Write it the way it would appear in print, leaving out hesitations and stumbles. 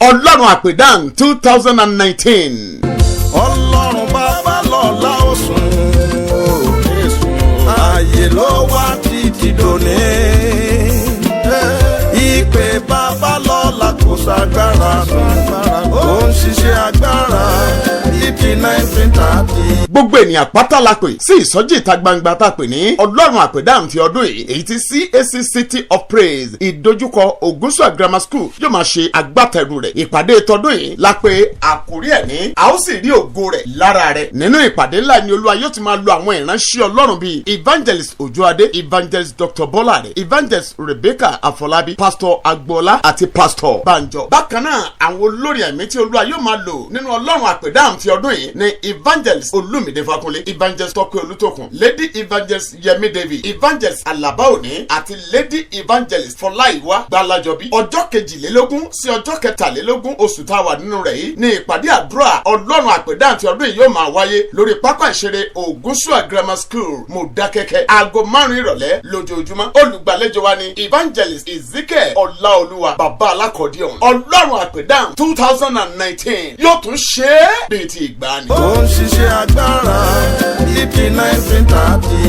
ọlọ́run àpèdán 2019. ọlọ́run bàbá lọ́la ó sùn òkè sùn ààyè ló wá títí dòní. ìpè bàbá lọ́la kò ságbára ó ń ṣiṣẹ́ agbára ìdí 1930. gbogbo ènìyàn pátá la pè sí ìsọjí ìta gbangba tá a pè ní ọlọ́run àpèdán ti ọdún yìí, èyí tí CAC City of Praise ìdojúkọ Ògúnṣúà Grammar School yóò máa ṣe agbátẹrù rẹ̀. ìpàdé tọdún yìí la pè àkórí ẹ̀ ní a ó sì rí ògo rẹ̀ lára rẹ̀. nínú ìpàdé ńlá ni olúwa yóò ti máa lo àwọn ìránṣẹ́ ọlọ́run bíi evangelist Òjòadé, evangelist Dr. Bọ́láre, evangelist Rebecca Afọlábí, pastor Agboola àti pastor Banjo. bákan náà àwọn olórí ẹ̀mí tí olúwa yóò máa lò nínú ọlọ́run àpèdán ti ọdún yìí ni evangelist Olúmídé Fákúnlé, evangelist Tọ́pẹ́ Olútókun, lady evangelist Yẹmí David, evangelist Alaba Òní àti lady evangelist Fọláìwá Gbálájọbí. ọjọ́ 22 sí ọjọ́ 23 oṣù tá a wà nínú rẹ̀ yìí ni ìpàdé àdúrà ọlọ́run àpèdán ti ọdún yìí yóò máa wáyé lórí pápá ìṣeré Ògúnṣúà Grammar School Mòdákẹ́kẹ́ aago 5 ìrọ̀lẹ́ lójoojúmọ́. olùgbàlejò wa ni evangelist Ezekiel Ọláolúwa bàbá alákọ̀ọ́díọ̀n. ọlọ́run àpèdán 2019 yóò tún ṣe é bíi ti ìgbàanì. ó ń ṣiṣẹ́ agbára ìdí 1930.